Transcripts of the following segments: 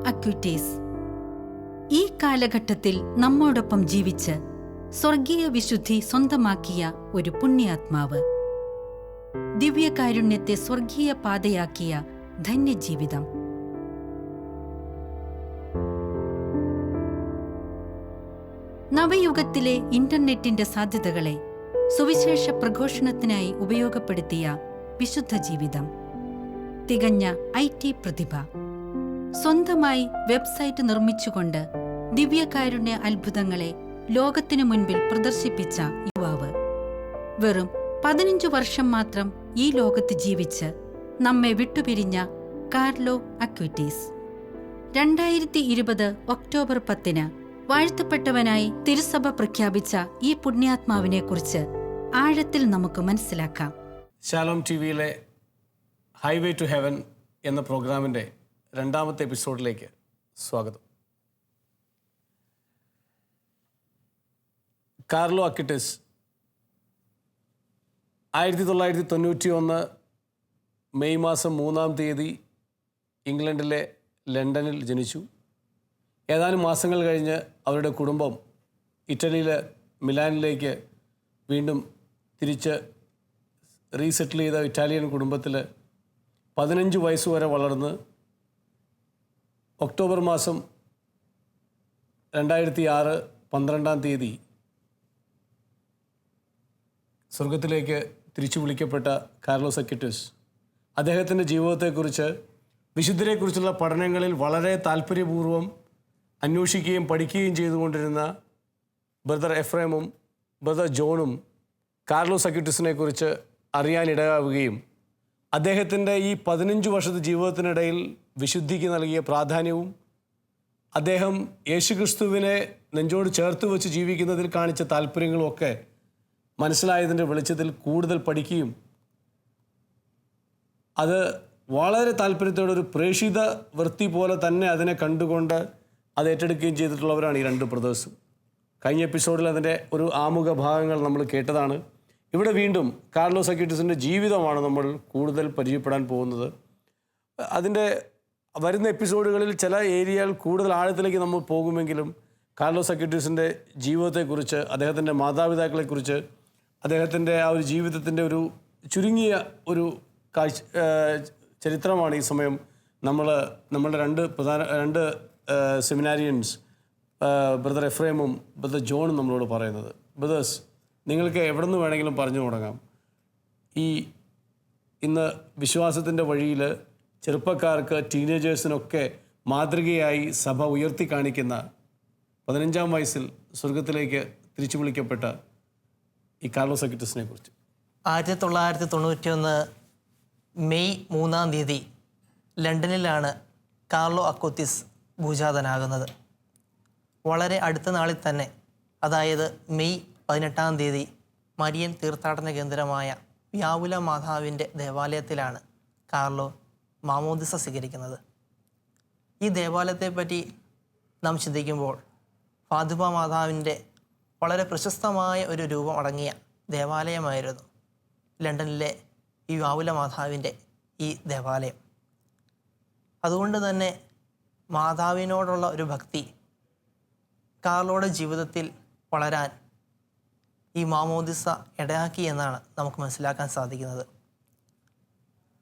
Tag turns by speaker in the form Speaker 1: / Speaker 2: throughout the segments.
Speaker 1: Acutis. ഈ കാലഘട്ടത്തിൽ നമ്മോടൊപ്പം ജീവിച്ച് സ്വർഗീയ വിശുദ്ധി സ്വന്തമാക്കിയ ഒരു പുണ്യാത്മാവ്. ദിവ്യകാരുണ്യത്തെ സ്വർഗീയ പാതയാക്കിയ ധന്യജീവിതം. നവയുഗത്തിലെ ഇന്റർനെറ്റിന്റെ സാധ്യതകളെ സുവിശേഷ പ്രഘോഷണത്തിനായി ഉപയോഗപ്പെടുത്തിയ വിശുദ്ധ ജീവിതം. തികഞ്ഞ IT പ്രതിഭ. സ്വന്തമായി വെബ്സൈറ്റ് നിർമ്മിച്ചുകൊണ്ട് ദിവ്യകാരുണ്യ അത്ഭുതങ്ങളെ ലോകത്തിനു മുൻപിൽ പ്രദർശിപ്പിച്ച യുവാവ്. വെറും 15 വർഷം മാത്രം ഈ ലോകത്ത് ജീവിച്ച് നമ്മെ വിട്ടുപിരിഞ്ഞ കാർലോ അക്വിറ്റീസ്. 2020 ഒക്ടോബർ 10 വാഴ്ത്തപ്പെട്ടവനായി തിരുസഭ പ്രഖ്യാപിച്ച ഈ പുണ്യാത്മാവിനെക്കുറിച്ച് ആഴത്തിൽ നമുക്ക് മനസ്സിലാക്കാം.
Speaker 2: ശാലോം ടിവിയിലെ ഹൈവേ ടു ഹെവൻ എന്ന പ്രോഗ്രാമിൻ്റെ 2ാമത്തെ എപ്പിസോഡിലേക്ക് സ്വാഗതം. കാർലോ അക്വിറ്റീസ് 1991 മെയ് മാസം 3-ാം തീയതി ഇംഗ്ലണ്ടിലെ ലണ്ടനിൽ ജനിച്ചു. ഏതാനും മാസങ്ങൾ കഴിഞ്ഞ് അവരുടെ കുടുംബം ഇറ്റലിയിലെ മിലാനിലേക്ക് വീണ്ടും തിരിച്ച് റീസെറ്റിൽ ചെയ്ത ഇറ്റാലിയൻ കുടുംബത്തിൽ 15 വയസ്സുവരെ വളർന്ന് ഒക്ടോബർ മാസം 2006 12-ാം തീയതി സ്വർഗത്തിലേക്ക് തിരിച്ചു വിളിക്കപ്പെട്ട കാർലോസ് അക്വിറ്റീസ് അദ്ദേഹത്തിൻ്റെ ജീവിതത്തെക്കുറിച്ച്, വിശുദ്ധരെക്കുറിച്ചുള്ള പഠനങ്ങളിൽ വളരെ താല്പര്യപൂർവ്വം അന്വേഷിക്കുകയും പഠിക്കുകയും ചെയ്തുകൊണ്ടിരുന്ന ബ്രദർ എഫ്രേമും ബ്രദർ ജോണും കാർലോസ് അക്വിറ്റീസിനെ കുറിച്ച് അറിയാനിടയാവുകയും അദ്ദേഹത്തിൻ്റെ ഈ 15 വർഷത്തെ ജീവിതത്തിനിടയിൽ വിശുദ്ധിക്ക് നൽകിയ പ്രാധാന്യവും അദ്ദേഹം യേശുക്രിസ്തുവിനെ നെഞ്ചോട് ചേർത്ത് വെച്ച് ജീവിക്കുന്നതിൽ കാണിച്ച താല്പര്യങ്ങളുമൊക്കെ മനസ്സിലായതിൻ്റെ വെളിച്ചത്തിൽ കൂടുതൽ പഠിക്കുകയും അത് വളരെ താല്പര്യത്തോടെ ഒരു പ്രേക്ഷിത വൃത്തി പോലെ തന്നെ അതിനെ കണ്ടുകൊണ്ട് അത് ഏറ്റെടുക്കുകയും ചെയ്തിട്ടുള്ളവരാണ് ഈ 2 ബ്രദേഴ്സും. കഴിഞ്ഞ എപ്പിസോഡിൽ അതിൻ്റെ ഒരു ആമുഖ ഭാഗങ്ങൾ നമ്മൾ കേട്ടതാണ്. ഇവിടെ വീണ്ടും കാർലോസ് അക്വിറ്റീസിൻ്റെ ജീവിതമാണ് നമ്മൾ കൂടുതൽ പരിചയപ്പെടാൻ പോകുന്നത്. അതിൻ്റെ വരുന്ന എപ്പിസോഡുകളിൽ ചില ഏരിയകൾ കൂടുതൽ ആഴത്തിലേക്ക് നമ്മൾ പോകുമെങ്കിലും കാർലോസ് അക്വിറ്റീസിൻ്റെ ജീവിതത്തെക്കുറിച്ച്, അദ്ദേഹത്തിൻ്റെ മാതാപിതാക്കളെക്കുറിച്ച്, അദ്ദേഹത്തിൻ്റെ ആ ഒരു ജീവിതത്തിൻ്റെ ഒരു ചുരുങ്ങിയ ഒരു ചരിത്രമാണ് ഈ സമയം നമ്മളുടെ 2 സെമിനാരിയൻസ് ബ്രദർ എഫ്രേമും ബ്രദർ ജോണും നമ്മളോട് പറയുന്നത്. ബ്രദേഴ്സ്, നിങ്ങൾക്ക് എവിടെ നിന്ന് വേണമെങ്കിലും പറഞ്ഞു തുടങ്ങാം. ഇന്ന് വിശ്വാസത്തിൻ്റെ വഴിയിൽ ചെറുപ്പക്കാർക്ക്, ടീനേജേഴ്സിനൊക്കെ മാതൃകയായി സഭ ഉയർത്തി കാണിക്കുന്ന 15-ാം വയസ്സിൽ സ്വർഗത്തിലേക്ക് തിരിച്ചു വിളിക്കപ്പെട്ട ഈ കാർലോസ് അക്വിറ്റീസിനെ കുറിച്ച്.
Speaker 3: 1991 മെയ് 3-ാം തീയതി ലണ്ടനിലാണ് കാർലോ അക്വിറ്റീസ് ഭൂജാതനാകുന്നത്. വളരെ അടുത്ത നാളിൽ തന്നെ, അതായത് മെയ് 18-ാം തീയതി മരിയൻ തീർത്ഥാടന കേന്ദ്രമായ വ്യാവുല മാതാവിൻ്റെ ദേവാലയത്തിലാണ് കാർലോ മാമോദിസ സ്വീകരിക്കുന്നത്. ഈ ദേവാലയത്തെപ്പറ്റി നാം ചിന്തിക്കുമ്പോൾ ഫാത്തിമ മാതാവിൻ്റെ വളരെ പ്രശസ്തമായ ഒരു രൂപം അടങ്ങിയ ദേവാലയമായിരുന്നു ലണ്ടനിലെ ഈ വ്യാവുല മാതാവിൻ്റെ ഈ ദേവാലയം. അതുകൊണ്ട് തന്നെ മാതാവിനോടുള്ള ഒരു ഭക്തി കാർലോയുടെ ജീവിതത്തിൽ വളരാൻ ഈ മാമോദിസ ഇടയാക്കി എന്നാണ് നമുക്ക് മനസ്സിലാക്കാൻ സാധിക്കുന്നത്.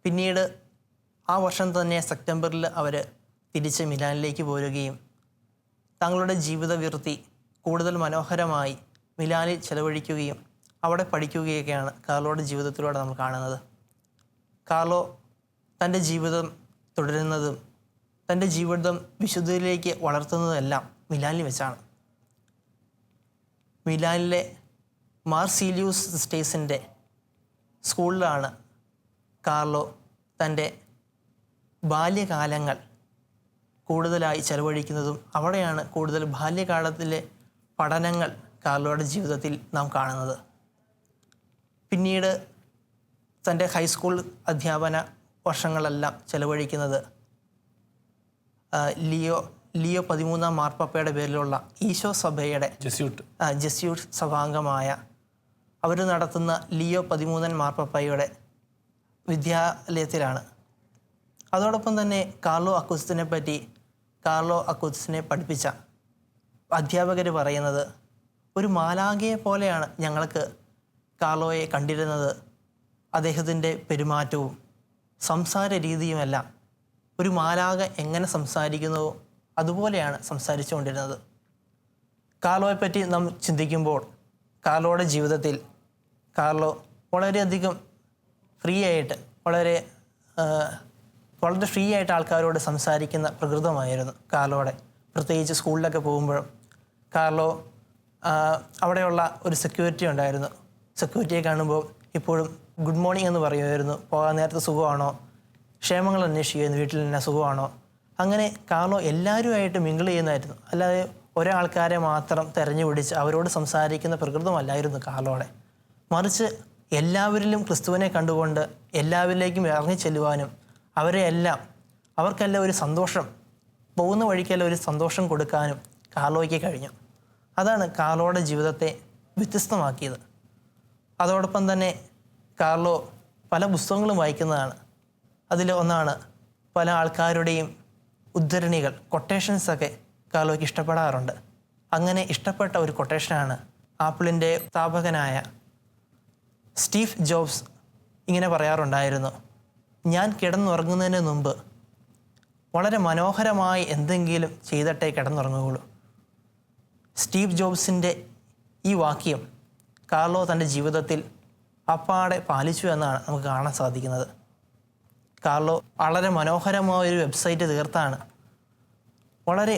Speaker 3: പിന്നീട് ആ വർഷം തന്നെ സെപ്റ്റംബറിൽ അവർ തിരിച്ച് മിലാനിലേക്ക് പോരുകയും തങ്ങളുടെ ജീവിത വൃത്തി കൂടുതൽ മനോഹരമായി മിലാനിൽ ചെലവഴിക്കുകയും അവിടെ പഠിക്കുകയൊക്കെയാണ് കാർലോയുടെ ജീവിതത്തിലൂടെ നമ്മൾ കാണുന്നത്. കാർലോ തൻ്റെ ജീവിതം തുടരുന്നതും തൻ്റെ ജീവിതം വിശുദ്ധിയിലേക്ക് വളർത്തുന്നതെല്ലാം മിലാനിൽ വെച്ചാണ്. മിലാനിലെ മാർസീലിയൂസ് സിസ്റ്റേഴ്സിൻ്റെ സ്കൂളിലാണ് കാർലോ തൻ്റെ ബാല്യകാലങ്ങൾ കൂടുതലായി ചെലവഴിക്കുന്നതും അവിടെയാണ് കൂടുതൽ ബാല്യകാലത്തിലെ പഠനങ്ങൾ കാർലോയുടെ ജീവിതത്തിൽ നാം കാണുന്നത്. പിന്നീട് തൻ്റെ ഹൈസ്കൂൾ അധ്യാപന വർഷങ്ങളെല്ലാം ചെലവഴിക്കുന്നത് ലിയോ 13-ാം മാർപ്പാപ്പയുടെ പേരിലുള്ള ഈശോ സഭയുടെ ജെസ്യൂട്ട് സഭാംഗമായ അവർ നടത്തുന്ന ലിയോ 13-ാം മാർപ്പാപ്പയുടെ വിദ്യാലയത്തിലാണ്. അതോടൊപ്പം തന്നെ കാർലോ അക്വിറ്റീസിനെ പറ്റി കാർലോ അക്കൂസിനെ പഠിപ്പിച്ച അധ്യാപകർ പറയുന്നത്, ഒരു മാലാഖയെ പോലെയാണ് ഞങ്ങൾക്ക് കാർലോയെ കണ്ടിരുന്നത്. അദ്ദേഹത്തിൻ്റെ പെരുമാറ്റവും സംസാര രീതിയുമെല്ലാം ഒരു മാലാഖ എങ്ങനെ സംസാരിക്കുന്നുവോ അതുപോലെയാണ് സംസാരിച്ചുകൊണ്ടിരുന്നത്. കാർലോയെപ്പറ്റി നാം ചിന്തിക്കുമ്പോൾ കാർലോയുടെ ജീവിതത്തിൽ കാർലോ വളരെയധികം ഫ്രീ ആയിട്ട് വളരെ ഫ്രീ ആയിട്ട് ആൾക്കാരോട് സംസാരിക്കുന്ന പ്രകൃതമായിരുന്നു കാർലോയുടെ. പ്രത്യേകിച്ച് സ്കൂളിലൊക്കെ പോകുമ്പോഴും കാർലോ അവിടെയുള്ള ഒരു സെക്യൂരിറ്റി ഉണ്ടായിരുന്നു. സെക്യൂരിറ്റിയെ കാണുമ്പോൾ ഇപ്പോഴും ഗുഡ് മോർണിംഗ് എന്ന് പറയുമായിരുന്നു. പോകാൻ നേരത്തെ സുഖമാണോ, ക്ഷേമങ്ങൾ അന്വേഷിക്കുമായിരുന്നു, വീട്ടിൽ തന്നെ സുഖമാണോ. അങ്ങനെ കാർലോ എല്ലാവരുമായിട്ട് മിങ്കിൾ ചെയ്യുന്നതായിരുന്നു. അല്ലാതെ ഒരാൾക്കാരെ മാത്രം തെരഞ്ഞു പിടിച്ച് അവരോട് സംസാരിക്കുന്ന പ്രകൃതമല്ലായിരുന്നു കാർലോയുടെ. മറിച്ച് എല്ലാവരിലും ക്രിസ്തുവിനെ കണ്ടുകൊണ്ട് എല്ലാവരിലേക്കും ഇറങ്ങിച്ചെല്ലുവാനും അവർക്കെല്ലാം ഒരു സന്തോഷം, പോകുന്ന വഴിക്കെല്ലാം ഒരു സന്തോഷം കൊടുക്കാനും കാർലോയ്ക്ക് കഴിഞ്ഞു. അതാണ് കാർലോയുടെ ജീവിതത്തെ വ്യത്യസ്തമാക്കിയത്. അതോടൊപ്പം തന്നെ കാർലോ പല പുസ്തകങ്ങളും വായിക്കുന്നതാണ്. അതിൽ ഒന്നാണ് പല ആൾക്കാരുടെയും ഉദ്ധരണികൾ, കൊട്ടേഷൻസൊക്കെ കാർലോയ്ക്ക് ഇഷ്ടപ്പെടാറുണ്ട്. അങ്ങനെ ഇഷ്ടപ്പെട്ട ഒരു കൊട്ടേഷനാണ് ആപ്പിളിൻ്റെ സ്ഥാപകനായ സ്റ്റീവ് ജോബ്സ് ഇങ്ങനെ പറയാറുണ്ടായിരുന്നു, ഞാൻ കിടന്നുറങ്ങുന്നതിന് മുമ്പ് വളരെ മനോഹരമായി എന്തെങ്കിലും ചെയ്തിട്ടേ കിടന്നുറങ്ങുകയുള്ളൂ. സ്റ്റീവ് ജോബ്സിൻ്റെ ഈ വാക്യം കാർലോ തൻ്റെ ജീവിതത്തിൽ അപ്പാടെ പാലിച്ചു എന്നാണ് നമുക്ക് കാണാൻ സാധിക്കുന്നത്. കാർലോ വളരെ മനോഹരമായൊരു വെബ്സൈറ്റ് തീർത്താണ്, വളരെ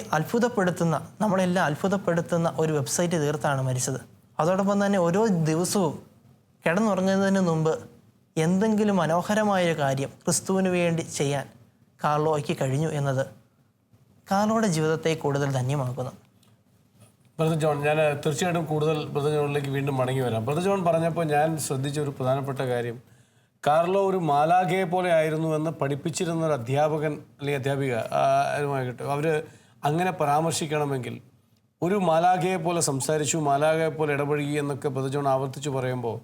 Speaker 3: നമ്മളെല്ലാം അത്ഭുതപ്പെടുത്തുന്ന ഒരു വെബ്സൈറ്റ് തീർത്താണ് മരിച്ചത്. അതോടൊപ്പം തന്നെ ഓരോ ദിവസവും കിടന്നുറങ്ങുന്നതിന് മുമ്പ് എന്തെങ്കിലും മനോഹരമായൊരു കാര്യം ക്രിസ്തുവിന് വേണ്ടി ചെയ്യാൻ കാർലോയ്ക്ക് കഴിഞ്ഞു എന്നത് കാർലോയുടെ ജീവിതത്തെ കൂടുതൽ ധന്യമാക്കുന്നു.
Speaker 2: ബ്രദർ ജോൺ, ഞാൻ തീർച്ചയായിട്ടും കൂടുതൽ ബ്രദർ ജോണിലേക്ക് വീണ്ടും മടങ്ങി വരാം. ബ്രദർ ജോൺ പറഞ്ഞപ്പോൾ ഞാൻ ശ്രദ്ധിച്ച ഒരു പ്രധാനപ്പെട്ട കാര്യം, കാർലോ ഒരു മാലാഖയെ പോലെ ആയിരുന്നു എന്ന് പഠിപ്പിച്ചിരുന്ന ഒരു അധ്യാപകൻ അല്ലെങ്കിൽ അധ്യാപിക ആരുമാകട്ടെ, അവർ അങ്ങനെ പരാമർശിക്കണമെങ്കിൽ ഒരു മാലാഖയെ പോലെ സംസാരിച്ചു, മാലാഖയെ പോലെ ഇടപഴകി എന്നൊക്കെ ബ്രദർ ജോൺ ആവർത്തിച്ച് പറയുമ്പോൾ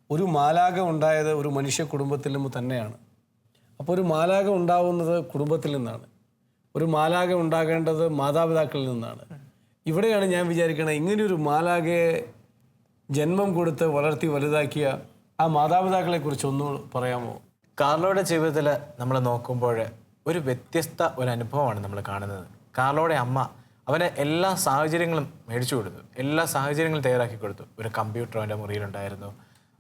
Speaker 2: ഒരു മാലാഖ ഉണ്ടായത് ഒരു മനുഷ്യ കുടുംബത്തിൽ നിന്ന് തന്നെയാണ്. അപ്പോൾ ഒരു മാലാഖ ഉണ്ടാവുന്നത് കുടുംബത്തിൽ നിന്നാണ്. ഒരു മാലാഖ ഉണ്ടാകേണ്ടത് മാതാപിതാക്കളിൽ നിന്നാണ്. ഇവിടെയാണ് ഞാൻ വിചാരിക്കുന്നത്, ഇങ്ങനെയൊരു മാലാഖയെ ജന്മം കൊടുത്ത് വളർത്തി വലുതാക്കിയ ആ മാതാപിതാക്കളെ കുറിച്ച് ഒന്ന് പറയാമോ?
Speaker 4: കാർലോയുടെ ജീവിതത്തിൽ നമ്മൾ നോക്കുമ്പോൾ ഒരു വ്യത്യസ്ത ഒരു അനുഭവമാണ് നമ്മൾ കാണുന്നത്. കാർലോയുടെ അമ്മ അവന് എല്ലാ സാഹചര്യങ്ങളും മേടിച്ചു കൊടുത്തു, എല്ലാ സാഹചര്യങ്ങളും തയ്യാറാക്കി കൊടുത്തു. ഒരു കമ്പ്യൂട്ടർ അവൻ്റെ മുറിയിലുണ്ടായിരുന്നു,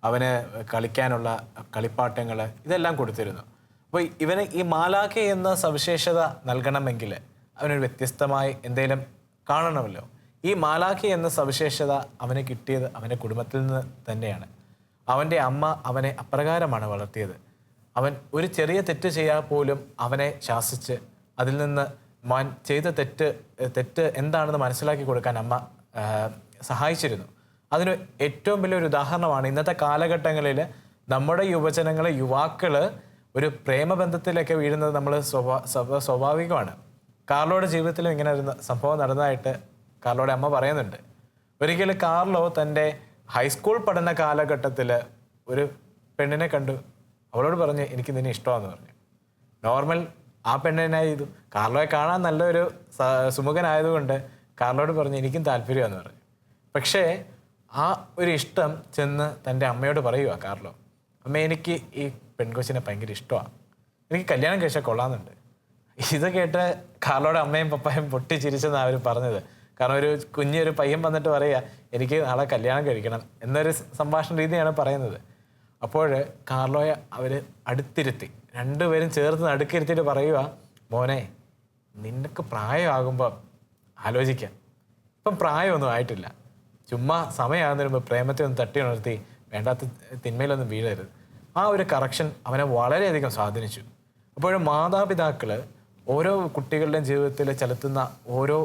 Speaker 4: അവന് കളിക്കാനുള്ള കളിപ്പാട്ടങ്ങൾ ഇതെല്ലാം കൊടുത്തിരുന്നു. അപ്പോൾ ഇവന് ഈ മാലാഖ എന്ന സവിശേഷത നൽകണമെങ്കിൽ അവനൊരു വ്യത്യസ്തമായി എന്തെങ്കിലും കാണണമല്ലോ. ഈ മാലാഖ എന്ന സവിശേഷത അവന് കിട്ടിയത് അവൻ്റെ കുടുംബത്തിൽ നിന്ന് തന്നെയാണ്. അവൻ്റെ അമ്മ അവനെ അപ്രകാരമാണ് വളർത്തിയത്. അവൻ ഒരു ചെറിയ തെറ്റ് ചെയ്യാൻ പോലും അവനെ ശാസിച്ച് അതിൽ നിന്ന് ചെയ്ത തെറ്റ് എന്താണെന്ന് മനസ്സിലാക്കി കൊടുക്കാൻ അമ്മ സഹായിച്ചിരുന്നു. അതിന് ഏറ്റവും വലിയൊരു ഉദാഹരണമാണ് ഇന്നത്തെ കാലഘട്ടങ്ങളിൽ നമ്മുടെ യുവാക്കൾ ഒരു പ്രേമബന്ധത്തിലൊക്കെ വീഴുന്നത് നമ്മൾ സ്വാഭാവികമാണ്. കാർലോയുടെ ജീവിതത്തിലും ഇങ്ങനെ ഒരു സംഭവം നടന്നതായിട്ട് കാർലോയുടെ അമ്മ പറയുന്നുണ്ട്. ഒരിക്കലും കാർലോ തൻ്റെ ഹൈസ്കൂൾ പഠന കാലഘട്ടത്തിൽ ഒരു പെണ്ണിനെ കണ്ടു, അവളോട് പറഞ്ഞു എനിക്ക് നിന്നെ ഇഷ്ടമാണെന്ന് പറഞ്ഞു. നോർമൽ ആ പെണ്ണിനായി ചെയ്തു. കാർലോയെ കാണാൻ നല്ലൊരു സുമുഖനായതുകൊണ്ട് കാർലോയോട് പറഞ്ഞു എനിക്കും താല്പര്യമാണെന്ന് പറഞ്ഞു. പക്ഷേ ആ ഒരു ഇഷ്ടം ചെന്ന് തൻ്റെ അമ്മയോട് പറയുക കാർലോ, അമ്മ എനിക്ക് ഈ പെൺകൊച്ചിനെ ഭയങ്കര ഇഷ്ടമാണ്, എനിക്ക് കല്യാണം കഴിച്ചാൽ കൊള്ളാമെന്നുണ്ട്. ഇത് കേട്ട് കാർലോയുടെ അമ്മയും പപ്പായും പൊട്ടിച്ചിരിച്ചെന്നാണ് അവർ പറഞ്ഞത്. കാരണം ഒരു പയ്യൻ വന്നിട്ട് പറയുക എനിക്ക് നാളെ കല്യാണം കഴിക്കണം എന്നൊരു സംഭാഷണ രീതിയാണ് പറയുന്നത്. അപ്പോൾ കാർലോയെ അവർ അടുത്തിരുത്തി, രണ്ടുപേരും ചേർത്ത് നടുക്കിരുത്തിയിട്ട് പറയുക, മോനെ നിനക്ക് പ്രായമാകുമ്പോൾ ആലോചിക്കാം, ഇപ്പം പ്രായമൊന്നും ആയിട്ടില്ല, ചുമ്മാ സമയമാകുന്നതിന് മുമ്പ് പ്രേമത്തെ ഒന്ന് തട്ടി ഉണർത്തി വേണ്ടാത്ത തിന്മയിലൊന്നും വീഴരുത്. ആ ഒരു കറക്ഷൻ അവനെ വളരെയധികം സ്വാധീനിച്ചു. അപ്പോഴും മാതാപിതാക്കൾ ഓരോ കുട്ടികളുടെയും ജീവിതത്തിൽ ചെലുത്തുന്ന ഓരോ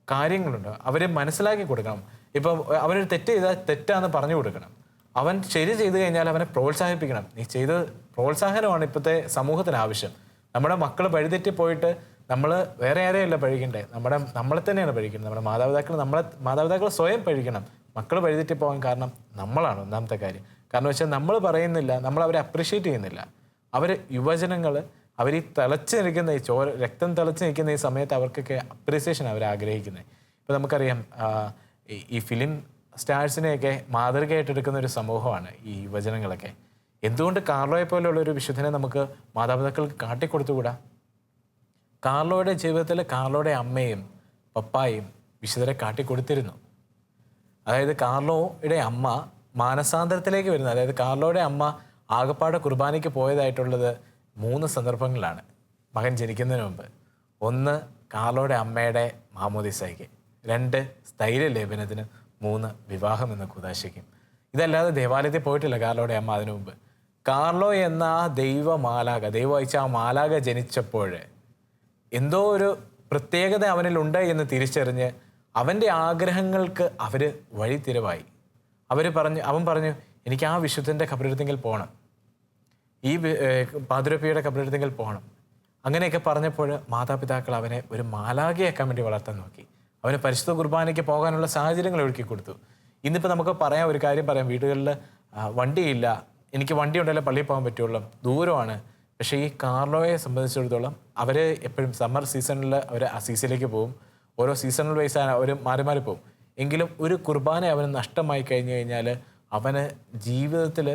Speaker 4: കാര്യങ്ങളുണ്ട്, അവരെ മനസ്സിലാക്കി കൊടുക്കണം. ഇപ്പം അവനൊരു തെറ്റ് ചെയ്താൽ തെറ്റാന്ന് പറഞ്ഞു കൊടുക്കണം. അവൻ ശരി ചെയ്തു കഴിഞ്ഞാൽ അവനെ പ്രോത്സാഹിപ്പിക്കണം. നീ ചെയ്ത് പ്രോത്സാഹനമാണ് ഇപ്പോഴത്തെ സമൂഹത്തിന് ആവശ്യം. നമ്മുടെ മക്കൾ വഴിതെറ്റി പോയിട്ട് നമ്മൾ വേറെ ആരെയല്ല പഴിക്കണ്ടേ, നമ്മളെ തന്നെയാണ് പഴിക്കുന്നത്. നമ്മുടെ മാതാപിതാക്കൾ സ്വയം പഴിക്കണം. മക്കൾ വഴിതെറ്റി പോകാൻ കാരണം നമ്മളാണ് ഒന്നാമത്തെ കാര്യം. കാരണം വെച്ചാൽ നമ്മൾ പറയുന്നില്ല, നമ്മൾ അവരെ അപ്രിഷ്യേറ്റ് ചെയ്യുന്നില്ല. യുവജനങ്ങൾ അവർ ഈ തിളച്ച് നിൽക്കുന്ന ഈ രക്തം തിളച്ച് നിൽക്കുന്ന ഈ സമയത്ത് അവർക്കൊക്കെ അപ്രീസിയേഷൻ അവർ ആഗ്രഹിക്കുന്നത്. ഇപ്പോൾ നമുക്കറിയാം ഈ ഫിലിം സ്റ്റാർസിനെയൊക്കെ മാതൃകയായിട്ട് എടുക്കുന്ന ഒരു സമൂഹമാണ് ഈ യുവജനങ്ങളൊക്കെ. എന്തുകൊണ്ട് കാർലോയെ പോലെയുള്ള ഒരു വിശുദ്ധനെ നമുക്ക് മാതാപിതാക്കൾക്ക് കാട്ടിക്കൊടുത്തുകൂടാ? കാർലോയുടെ ജീവിതത്തിൽ കാർലോയുടെ അമ്മയും പപ്പായും വിശുദ്ധരെ കാട്ടിക്കൊടുത്തിരുന്നു. അതായത് കാർലോയുടെ അമ്മ മാനസാന്തരത്തിലേക്ക് വരുന്നത്, അതായത് കാർലോയുടെ അമ്മ ആകപ്പാടെ കുർബാനയ്ക്ക് പോയതായിട്ടുള്ളത് 3 സന്ദർഭങ്ങളിലാണ് മകൻ ജനിക്കുന്നതിന് മുമ്പ്. 1 കാർലോയുടെ അമ്മയുടെ മാമോദിസയ്ക്ക്, 2 സ്ഥൈര്യ ലേപനത്തിന്, 3 വിവാഹം എന്ന കുദാശയ്ക്കും. ഇതല്ലാതെ ദേവാലയത്തിൽ പോയിട്ടില്ല കാർലോയുടെ അമ്മ അതിനു മുമ്പ്. കാർലോ എന്ന ആ ദൈവം അയച്ച ആ മാലാക ജനിച്ചപ്പോൾ എന്തോ ഒരു പ്രത്യേകത അവനിലുണ്ട് എന്ന് തിരിച്ചറിഞ്ഞ് അവൻ്റെ ആഗ്രഹങ്ങൾക്ക് അവർ വഴിത്തിരിവായി. അവൻ പറഞ്ഞു എനിക്ക് ആ വിശുദ്ധൻ്റെ കബറിടത്തെങ്കിൽ പോകണം, ഈ പാതിരപ്പിയുടെ കബറിടത്തെങ്കിൽ പോകണം. അങ്ങനെയൊക്കെ പറഞ്ഞപ്പോൾ മാതാപിതാക്കൾ അവനെ ഒരു മാലാഖയാക്കാൻ വേണ്ടി വളർത്താൻ നോക്കി. അവന് പരിശുദ്ധ കുർബാനയ്ക്ക് പോകാനുള്ള സാഹചര്യങ്ങൾ ഒരുക്കി കൊടുത്തു. ഇന്നിപ്പോൾ നമുക്ക് ഒരു കാര്യം പറയാം, വീടുകളിൽ വണ്ടിയില്ല, എനിക്ക് വണ്ടി ഉണ്ടല്ലോ പള്ളിയിൽ പോകാൻ പറ്റുള്ളൂ, ദൂരമാണ്. പക്ഷേ ഈ കാർലോയെ സംബന്ധിച്ചിടത്തോളം അവർ എപ്പോഴും സമ്മർ സീസണിൽ അവർ അസീസിലേക്ക് പോകും, ഓരോ സീസണൽ വൈസ് അവർ മാറി മാറി പോകും. എങ്കിലും ഒരു കുർബാന അവന് നഷ്ടമായി കഴിഞ്ഞു കഴിഞ്ഞാൽ അവന് ജീവിതത്തിൽ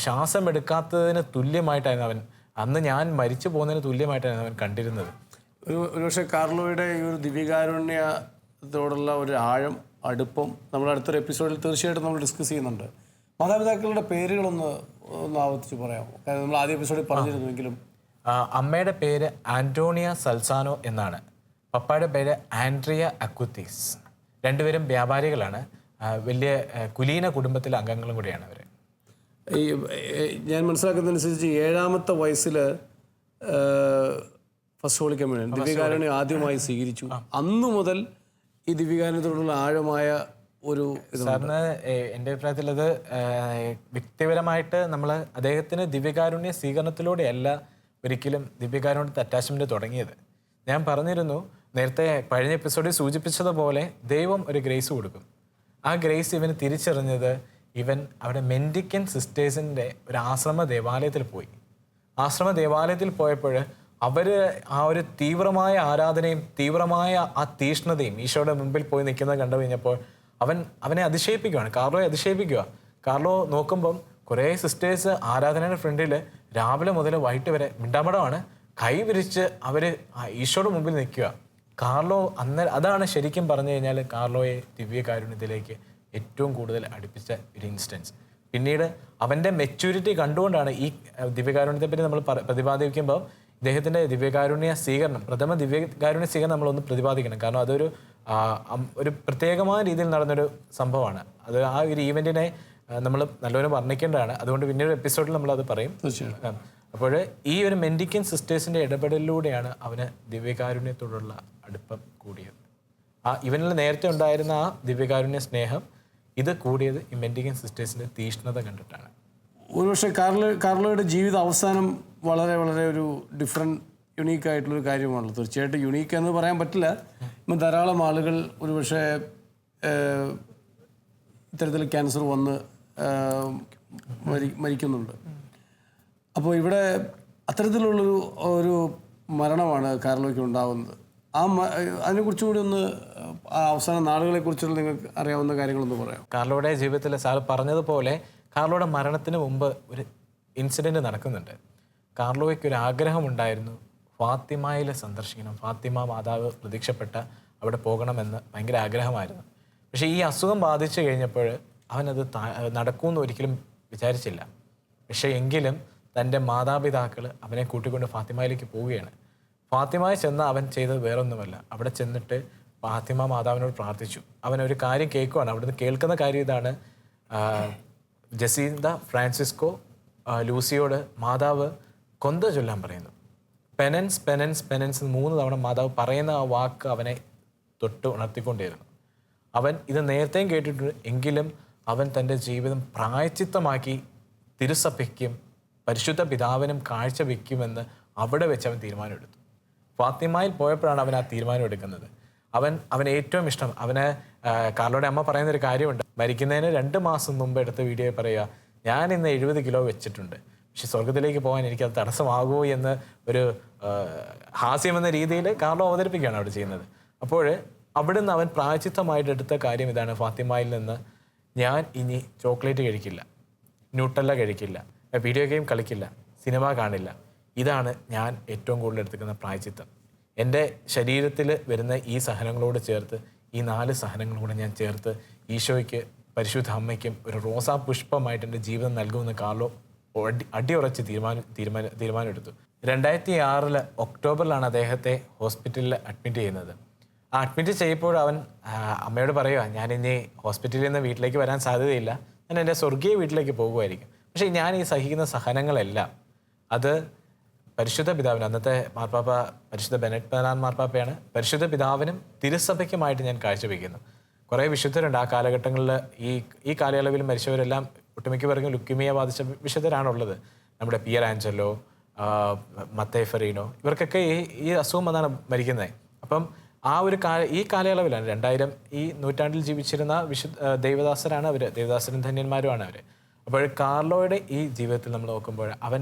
Speaker 4: ശ്വാസം എടുക്കാത്തതിന് തുല്യമായിട്ടായിരുന്നു അവൻ, അന്ന് ഞാൻ മരിച്ചു പോകുന്നതിന് തുല്യമായിട്ടായിരുന്നു അവൻ കണ്ടിരുന്നത്.
Speaker 2: ഒരുപക്ഷെ കാർലോയുടെ ഈ ഒരു ദിവ്യകാരുണ്യത്തോടുള്ള ഒരു ആഴം, അടുപ്പം നമ്മൾ അടുത്തൊരു എപ്പിസോഡിൽ തീർച്ചയായിട്ടും നമ്മൾ ഡിസ്കസ് ചെയ്യുന്നുണ്ട്. മാതാപിതാക്കളുടെ പേരുകളൊന്ന് ആവർത്തിച്ച് പറയാമോ? കാരണം നമ്മൾ ആദ്യ എപ്പിസോഡിൽ പറഞ്ഞിരുന്നുവെങ്കിലും.
Speaker 4: അമ്മയുടെ പേര് ആന്റോണിയ സൽസാനോ എന്നാണ്, പപ്പയുടെ പേര് ആൻഡ്രിയ അക്കുത്തീസ്. രണ്ടുപേരും വ്യാപാരികളാണ്, വലിയ കുലീന കുടുംബത്തിലെ അംഗങ്ങളും കൂടിയാണ് അവർ.
Speaker 2: ഈ ഞാൻ മനസ്സിലാക്കുന്നതനുസരിച്ച് 7ാമത്തെ വയസ്സിൽ ഫസ്റ്റ് ഹോളി കമ്മ്യൂണിയൻ ദിവ്യകാരുണ്യം ആദ്യമായി സ്വീകരിച്ചു. അന്നു മുതൽ ഈ ദിവ്യകാരുണ്യത്തോടുള്ള ആഴമായ ഒരു
Speaker 4: സാറിന് എൻ്റെ അഭിപ്രായത്തിൽ അത് വ്യക്തിപരമായിട്ട് നമ്മൾ അദ്ദേഹത്തിന് ദിവ്യകാരുണ്യ സ്വീകരണത്തിലൂടെയല്ല ഒരിക്കലും ദിവ്യകാരുണ്യത്തെ അറ്റാച്ച്മെൻറ്റ് തുടങ്ങിയത്. ഞാൻ പറഞ്ഞിരുന്നു നേരത്തെ കഴിഞ്ഞ എപ്പിസോഡിൽ സൂചിപ്പിച്ചതുപോലെ ദൈവം ഒരു ഗ്രേസ് കൊടുക്കും. ആ ഗ്രേസ് ഇവന് തിരിച്ചറിഞ്ഞത് ഇവൻ അവിടെ മെൻഡിക്കൻ സിസ്റ്റേഴ്സിൻ്റെ ഒരു ആശ്രമ ദേവാലയത്തിൽ പോയി. ആശ്രമ ദേവാലയത്തിൽ പോയപ്പോൾ അവർ ആ ഒരു തീവ്രമായ ആരാധനയും തീവ്രമായ ആ തീഷ്ണതയും ഈശോയുടെ മുമ്പിൽ പോയി നിൽക്കുന്നത് കണ്ടു കഴിഞ്ഞപ്പോൾ അവനെ അതിശയിപ്പിക്കുകയാണ്, കാർലോയെ അതിശയിപ്പിക്കുക. കാർലോ നോക്കുമ്പം കുറേ സിസ്റ്റേഴ്സ് ആരാധനയുടെ ഫ്രണ്ടിൽ രാവിലെ മുതൽ വൈകിട്ട് വരെ മിണ്ടാമടമാണ്, കൈ വിരിച്ച് അവർ ഈശോയുടെ മുമ്പിൽ നിൽക്കുക. കാർലോ അതാണ് ശരിക്കും പറഞ്ഞു കഴിഞ്ഞാൽ കാർലോയെ ദിവ്യകാരുണ്യത്തിലേക്ക് ഏറ്റവും കൂടുതൽ അടുപ്പിച്ച ഒരു ഇൻസ്റ്റൻസ്. പിന്നീട് അവൻ്റെ മെച്യൂരിറ്റി കണ്ടുകൊണ്ടാണ് ഈ ദിവ്യകാരുണ്യത്തെ പറ്റി നമ്മൾ പ്രതിപാദിക്കുമ്പോൾ ഇദ്ദേഹത്തിൻ്റെ ദിവ്യകാരുണ്യ സ്വീകരണം, പ്രഥമ ദിവ്യകാരുണ്യ സ്വീകരണം നമ്മളൊന്ന് പ്രതിപാദിക്കണം. കാരണം അതൊരു പ്രത്യേകമായ രീതിയിൽ നടന്നൊരു സംഭവമാണ്. അത് ആ ഒരു ഈവൻറ്റിനെ നമ്മൾ നല്ലവണ്ണം വർണ്ണിക്കേണ്ടതാണ്. അതുകൊണ്ട് പിന്നീട് എപ്പിസോഡിൽ നമ്മളത് പറയും. അപ്പോൾ ഈ ഒരു മെൻഡിക്കൻ സിസ്റ്റേഴ്സിൻ്റെ ഇടപെടലിലൂടെയാണ് അവന് ദിവ്യകാരുണ്യത്തോടുള്ള അടുപ്പം കൂടിയത്. ഇവനിൽ നേരത്തെ ഉണ്ടായിരുന്ന ആ ദിവ്യകാരുണ്യ സ്നേഹം ഇത് കൂടിയത് ഈ മെൻഡിക്കൻ സിസ്റ്റേഴ്സിൻ്റെ തീഷ്ണത കണ്ടിട്ടാണ്.
Speaker 2: ഒരുപക്ഷെ കാർലോയുടെ ജീവിത അവസാനം വളരെ വളരെ ഒരു ഡിഫറെൻറ്റ് യുണീക്കായിട്ടുള്ളൊരു കാര്യമാണല്ലോ. തീർച്ചയായിട്ടും യുണീക്ക് എന്ന് പറയാൻ പറ്റില്ല. ഇപ്പം ധാരാളം ആളുകൾ ഒരുപക്ഷെ ഇത്തരത്തിൽ ക്യാൻസർ വന്ന് മരിക്കുന്നുണ്ട്. അപ്പോൾ ഇവിടെ അത്തരത്തിലുള്ളൊരു മരണമാണ് കാർലോയ്ക്ക് ഉണ്ടാകുന്നത്. അതിനെക്കുറിച്ച് കൂടി ഒന്ന് അവസാന നാളുകളെക്കുറിച്ചുള്ള നിങ്ങൾക്ക് അറിയാവുന്ന കാര്യങ്ങളൊന്ന് പറയാം.
Speaker 4: കാർലോയുടെ ജീവിതത്തിൽ സാർ പറഞ്ഞതുപോലെ കാർലോയുടെ മരണത്തിന് മുമ്പ് ഒരു ഇൻസിഡൻറ്റ് നടക്കുന്നുണ്ട്. കാർലോയ്ക്ക് ഒരു ആഗ്രഹമുണ്ടായിരുന്നു ഫാത്തിമയിൽ സന്ദർശിക്കണം, ഫാത്തിമ മാതാവ് പ്രതീക്ഷപ്പെട്ട അവിടെ പോകണമെന്ന് ഭയങ്കര ആഗ്രഹമായിരുന്നു. പക്ഷേ ഈ അസുഖം ബാധിച്ചു കഴിഞ്ഞപ്പോൾ അവനത് നടക്കുമെന്ന് ഒരിക്കലും വിചാരിച്ചില്ല. പക്ഷേ എങ്കിലും തൻ്റെ മാതാപിതാക്കൾ അവനെ കൂട്ടിക്കൊണ്ട് ഫാത്തിമയിലേക്ക് പോവുകയാണ്. ഫാത്തിമയിൽ ചെന്ന് അവൻ ചെയ്തത് വേറൊന്നുമല്ല, അവിടെ ചെന്നിട്ട് ഫാത്തിമ മാതാവിനോട് പ്രാർത്ഥിച്ചു. അവനൊരു കാര്യം കേൾക്കുവാണ്. അവിടുന്ന് കേൾക്കുന്ന കാര്യം ഇതാണ്: ജസീന്ത ഫ്രാൻസിസ്കോ ലൂസിയോട് മാതാവ് കൊന്ത ചൊല്ലാൻ പറയുന്നു. പെനൻസ് പെനൻസ് പെനൻസ് 3 തവണ മാതാവ് പറയുന്ന ആ വാക്ക് അവനെ തൊട്ട് ഉണർത്തിക്കൊണ്ടിരുന്നു. അവൻ ഇത് നേരത്തെയും കേട്ടിട്ടുണ്ട്, എങ്കിലും അവൻ തൻ്റെ ജീവിതം പ്രായച്ചിത്തമാക്കി തിരുസഭയ്ക്കും പരിശുദ്ധ പിതാവിനും കാഴ്ചവെക്കുമെന്ന് അവിടെ വെച്ച് അവൻ തീരുമാനമെടുത്തു. ഫാത്തിമയിൽ പോയപ്പോഴാണ് അവൻ ആ തീരുമാനം എടുക്കുന്നത്. അവൻ ഏറ്റവും ഇഷ്ടം, കാർലോയുടെ അമ്മ പറയുന്നൊരു കാര്യമുണ്ട്, മരിക്കുന്നതിന് 2 മാസം മുമ്പ് എടുത്ത വീഡിയോ പറയുക, ഞാൻ ഇന്ന് 70 കിലോ വെച്ചിട്ടുണ്ട്, പക്ഷെ സ്വർഗത്തിലേക്ക് പോകാൻ എനിക്കത് തടസ്സമാകുമോ എന്ന് ഒരു ഹാസ്യമെന്ന രീതിയിൽ കാർലോ അവതരിപ്പിക്കുകയാണ് അവിടെ ചെയ്യുന്നത്. അപ്പോൾ അവിടുന്ന് അവൻ പ്രായച്ചിത്തമായിട്ട് എടുത്ത കാര്യം ഇതാണ്, ഫാത്തിമയിൽ നിന്ന് ഞാൻ ഇനി ചോക്ലേറ്റ് കഴിക്കില്ല, ന്യൂട്ടല്ല കഴിക്കില്ല, വീഡിയോ ഗെയിം കളിക്കില്ല, സിനിമ കാണില്ല. ഇതാണ് ഞാൻ ഏറ്റവും കൂടുതൽ എടുത്തിരിക്കുന്ന പ്രായച്ചിത്തം. എൻ്റെ ശരീരത്തിൽ വരുന്ന ഈ സഹനങ്ങളോട് ചേർത്ത് ഈ 4 സഹനങ്ങളോട് ഞാൻ ചേർത്ത് ഈശോയ്ക്ക് പരിശുദ്ധ അമ്മയ്ക്കും ഒരു റോസാ പുഷ്പമായിട്ട് എൻ്റെ ജീവിതം നൽകുമെന്ന് കാർലോ അടിയുറച്ച് തീരുമാനമെടുത്തു. 2006 ഒക്ടോബറിലാണ് അദ്ദേഹത്തെ ഹോസ്പിറ്റലിൽ അഡ്മിറ്റ് ചെയ്യുന്നത്. ആ അഡ്മിറ്റ് ചെയ്യപ്പോൾ അവൻ അമ്മയോട് പറയുക, ഞാൻ ഇനി ഹോസ്പിറ്റലിൽ നിന്ന് വീട്ടിലേക്ക് വരാൻ സാധ്യതയില്ല, ഞാൻ എൻ്റെ സ്വർഗീയ വീട്ടിലേക്ക് പോകുമായിരിക്കും. പക്ഷേ ഞാൻ ഈ സഹിക്കുന്ന സഹനങ്ങളെല്ലാം അത് പരിശുദ്ധ പിതാവിന്, അന്നത്തെ മാർപ്പാപ്പ പരിശുദ്ധ ബെനറ്റ് 14 മാർപ്പാപ്പയാണ്, പരിശുദ്ധ പിതാവിനും തിരുസഭയ്ക്കുമായിട്ട് ഞാൻ കാഴ്ചവെക്കുന്നു. കുറേ വിശുദ്ധരുണ്ട് ആ കാലഘട്ടങ്ങളിൽ. ഈ കാലയളവിൽ മരിച്ചവരെല്ലാം ഒട്ടുമിക്ക പേർക്കും ലുക്കീമിയ ബാധിച്ച വിശുദ്ധരാണുള്ളത്. നമ്മുടെ പിയർ ആഞ്ചലോ, മത്തേ ഫെറീനോ, ഇവർക്കൊക്കെ ഈ അസുഖം വന്നാണ് മരിക്കുന്നത്. അപ്പം ഈ കാലയളവിലാണ് 2000 ഈ നൂറ്റാണ്ടിൽ ജീവിച്ചിരുന്ന ദൈവദാസരാണ് അവർ, ദൈവദാസരും ധന്യന്മാരുമാണ് അവർ. അപ്പോൾ കാർലോയുടെ ഈ ജീവിതത്തിൽ നമ്മൾ നോക്കുമ്പോൾ അവൻ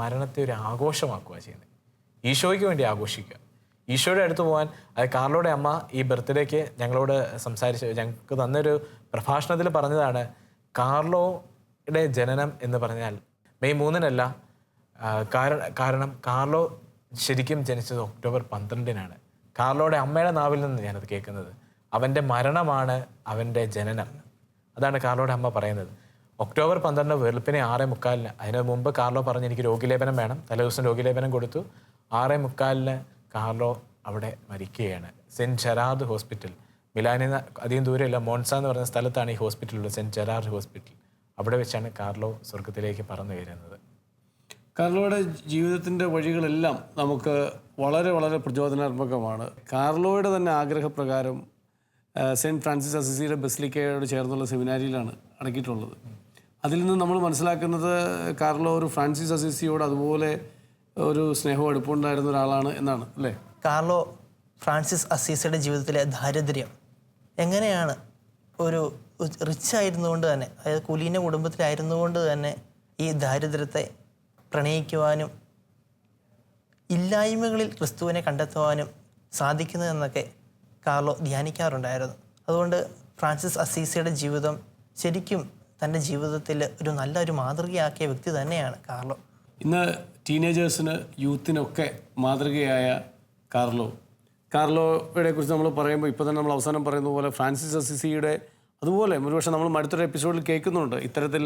Speaker 4: മരണത്തെ ഒരു ആഘോഷമാക്കുക ചെയ്യുന്നത്, ഈശോയ്ക്ക് വേണ്ടി ആഘോഷിക്കുക, ഈശോയുടെ അടുത്ത് പോകാൻ. അത് കാർലോയുടെ അമ്മ ഈ ബർത്ത്ഡേക്ക് ഞങ്ങളോട് ഞങ്ങൾക്ക് തന്നൊരു പ്രഭാഷണത്തിൽ പറഞ്ഞതാണ്, കാർലോയുടെ ജനനം എന്ന് പറഞ്ഞാൽ മെയ് 3-നല്ല, കാരണം കാർലോ ശരിക്കും ജനിച്ചത് ഒക്ടോബർ 12-നാണ്. കാർലോയുടെ അമ്മയുടെ നാവിൽ നിന്ന് ഞാനത് കേൾക്കുന്നത്. അവൻ്റെ മരണമാണ് അവൻ്റെ ജനനം. അതാണ് കാർലോയുടെ അമ്മ പറയുന്നത്. ഒക്ടോബർ 12 വെളുപ്പിനെ 6:45. അതിന് മുമ്പ് കാർലോ പറഞ്ഞ് എനിക്ക് രോഗിലേപനം വേണം. തലേദിവസം രോഗിലേപനം കൊടുത്തു. 6:45 കാർലോ അവിടെ മരിക്കുകയാണ്. സെൻറ്റ് ജെറാർഡ് ഹോസ്പിറ്റൽ, മിലാനിൽ നിന്ന് അധികം ദൂരമില്ല, മോൺസ എന്ന് പറയുന്ന സ്ഥലത്താണ് ഈ ഹോസ്പിറ്റലുള്ളത്, സെൻറ്റ് ജെറാർഡ് ഹോസ്പിറ്റൽ. അവിടെ വെച്ചാണ് കാർലോ സ്വർഗത്തിലേക്ക് പറന്നു കയറുന്നത്.
Speaker 2: കാർലോയുടെ ജീവിതത്തിൻ്റെ വഴികളെല്ലാം നമുക്ക് വളരെ വളരെ പ്രചോദനാത്മകമാണ്. കാർലോയുടെ തന്നെ ആഗ്രഹപ്രകാരം സെൻറ്റ് ഫ്രാൻസിസ് അസിസിയുടെ ബസിലിക്കയോട് ചേർന്നുള്ള സെമിനാരിയിലാണ് അടക്കിയിട്ടുള്ളത്. അതിൽ നിന്ന് നമ്മൾ മനസ്സിലാക്കുന്നത് കാർലോ ഒരു ഫ്രാൻസിസ് അസിസിയോട് അതുപോലെ ഒരു സ്നേഹവും അടുപ്പമുണ്ടായിരുന്ന ഒരാളാണ് എന്നാണ്, അല്ലേ?
Speaker 3: കാർലോ ഫ്രാൻസിസ് അസീസിയുടെ ജീവിതത്തിലെ ദാരിദ്ര്യം എങ്ങനെയാണ് ഒരു റിച്ച് ആയിരുന്നുകൊണ്ട് തന്നെ, അതായത് കുലീന കുടുംബത്തിലായിരുന്നുകൊണ്ട് തന്നെ ഈ ദാരിദ്ര്യത്തെ പ്രണയിക്കുവാനും ഇല്ലായ്മകളിൽ ക്രിസ്തുവിനെ കണ്ടെത്തുവാനും സാധിക്കുന്നതെന്നൊക്കെ കാർലോ ധ്യാനിക്കാറുണ്ടായിരുന്നു. അതുകൊണ്ട് ഫ്രാൻസിസ് അസീസിയുടെ ജീവിതം ശരിക്കും തൻ്റെ ജീവിതത്തിൽ ഒരു നല്ലൊരു മാതൃകയാക്കിയ വ്യക്തി തന്നെയാണ് കാർലോ.
Speaker 2: ഇന്ന് ടീനേജേഴ്സിന്, യൂത്തിനൊക്കെ മാതൃകയായ കാർലോയെ കുറിച്ച് നമ്മൾ പറയുമ്പോൾ ഇപ്പോൾ തന്നെ നമ്മൾ അവസാനം പറയുന്ന പോലെ ഫ്രാൻസിസ് അസിസിയുടെ അതുപോലെ ഒരുപക്ഷെ നമ്മൾ അടുത്തൊരു എപ്പിസോഡിൽ കേൾക്കുന്നുണ്ട് ഇത്തരത്തിൽ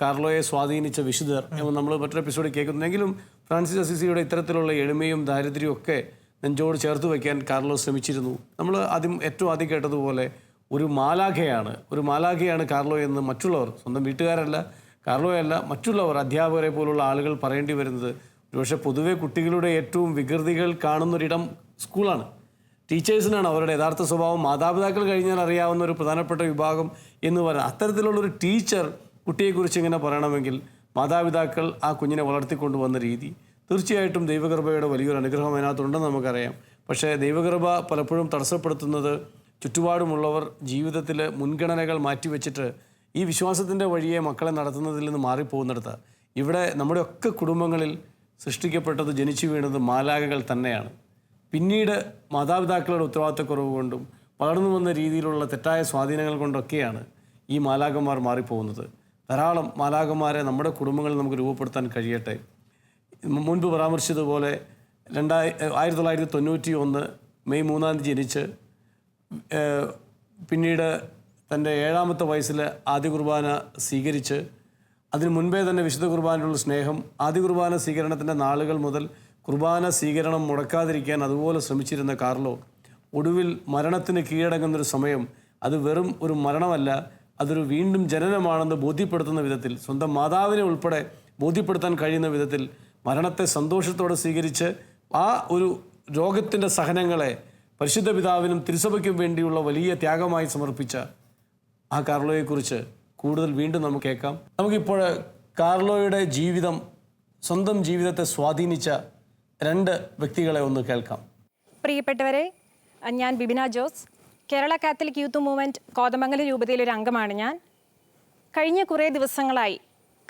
Speaker 2: കാർലോയെ സ്വാധീനിച്ച വിശുദ്ധർ എന്ന് നമ്മൾ മറ്റൊരു എപ്പിസോഡിൽ കേൾക്കുന്നുണ്ടെങ്കിലും ഫ്രാൻസിസ് അസിസിയുടെ ഇത്തരത്തിലുള്ള എളിമയും ദാരിദ്ര്യവും ഒക്കെ നെഞ്ചോട് ചേർത്ത് വയ്ക്കാൻ കാർലോ ശ്രമിച്ചിരുന്നു. നമ്മൾ ഏറ്റവും ആദ്യം കേട്ടതുപോലെ ഒരു മാലാഖയാണ് കാർലോ എന്ന് മറ്റുള്ളവർ, സ്വന്തം വീട്ടുകാരല്ല, കാർലോയല്ല, മറ്റുള്ളവർ അധ്യാപകരെ പോലുള്ള ആളുകൾ പറയേണ്ടി വരുന്നത്. ഒരുപക്ഷെ പൊതുവെ കുട്ടികളുടെ ഏറ്റവും വികൃതികൾ കാണുന്നൊരിടം സ്കൂളാണ്. ടീച്ചേഴ്സിനാണ് അവരുടെ യഥാർത്ഥ സ്വഭാവം മാതാപിതാക്കൾ കഴിഞ്ഞാൽ അറിയാവുന്ന ഒരു പ്രധാനപ്പെട്ട വിഭാഗം എന്ന് പറയുന്നത്. അത്തരത്തിലുള്ളൊരു ടീച്ചർ കുട്ടിയെക്കുറിച്ച് ഇങ്ങനെ പറയണമെങ്കിൽ മാതാപിതാക്കൾ ആ കുഞ്ഞിനെ വളർത്തിക്കൊണ്ടുവന്ന രീതി തീർച്ചയായിട്ടും ദൈവകൃപയുടെ വലിയൊരു അനുഗ്രഹം അതിനകത്തുണ്ടെന്ന് നമുക്കറിയാം. പക്ഷേ ദൈവകൃപ പലപ്പോഴും തടസ്സപ്പെടുത്തുന്നത് ചുറ്റുപാടുമുള്ളവർ ജീവിതത്തിൽ മുൻഗണനകൾ മാറ്റിവെച്ചിട്ട് ഈ വിശ്വാസത്തിൻ്റെ വഴിയെ മക്കളെ നടത്തുന്നതിൽ നിന്ന് മാറിപ്പോകുന്നിടത്ത്. ഇവിടെ നമ്മുടെയൊക്കെ കുടുംബങ്ങളിൽ സൃഷ്ടിക്കപ്പെട്ടത്, ജനിച്ചു വീണത് മാലാഖകൾ തന്നെയാണ്. പിന്നീട് മാതാപിതാക്കളുടെ ഉത്തരവാദിത്തക്കുറവ് കൊണ്ടും വളർന്നു വന്ന രീതിയിലുള്ള തെറ്റായ സ്വാധീനങ്ങൾ കൊണ്ടൊക്കെയാണ് ഈ മാലാഖമാർ മാറിപ്പോകുന്നത്. ധാരാളം മാലാഖമാരെ നമ്മുടെ കുടുംബങ്ങളിൽ നമുക്ക് രൂപപ്പെടുത്താൻ കഴിയട്ടെ. മുൻപ് പരാമർശിച്ചതുപോലെ 1991 മെയ് 3 ജനിച്ച് പിന്നീട് തൻ്റെ 7ാമത്തെ വയസ്സിൽ ആദ്യ കുർബാന സ്വീകരിച്ച് അതിന് മുൻപേ തന്നെ വിശുദ്ധ കുർബാനയുള്ള സ്നേഹം, ആദ്യ കുർബാന സ്വീകരണത്തിൻ്റെ നാളുകൾ മുതൽ കുർബാന സ്വീകരണം മുടക്കാതിരിക്കാൻ അതുപോലെ ശ്രമിച്ചിരുന്ന കാർലോ ഒടുവിൽ മരണത്തിന് കീഴടങ്ങുന്നൊരു സമയം അത് വെറും ഒരു മരണമല്ല, അതൊരു വീണ്ടും ജനനമാണെന്ന് ബോധ്യപ്പെടുത്തുന്ന വിധത്തിൽ, സ്വന്തം മാതാവിനെ ഉൾപ്പെടെ ബോധ്യപ്പെടുത്താൻ കഴിയുന്ന വിധത്തിൽ മരണത്തെ സന്തോഷത്തോടെ സ്വീകരിച്ച് ആ ഒരു രോഗത്തിൻ്റെ സഹനങ്ങളെ പരിശുദ്ധ പിതാവിനും തിരുസഭയ്ക്കും വേണ്ടിയുള്ള വലിയ ത്യാഗമായി സമർപ്പിച്ച ആ കാർലോയെക്കുറിച്ച് കൂടുതൽ വീണ്ടും നമുക്ക് കേൾക്കാം. നമുക്കിപ്പോൾ കാർലോയുടെ ജീവിതം, സ്വന്തം ജീവിതത്തെ സ്വാധീനിച്ച 2 വ്യക്തികളെ ഒന്ന് കേൾക്കാം.
Speaker 5: പ്രിയപ്പെട്ടവരെ, ഞാൻ Bibina Jose, Kerala Catholic youth movement Kothamangalam രൂപതയിലൊരു അംഗമാണ് ഞാൻ. കഴിഞ്ഞ കുറേ ദിവസങ്ങളായി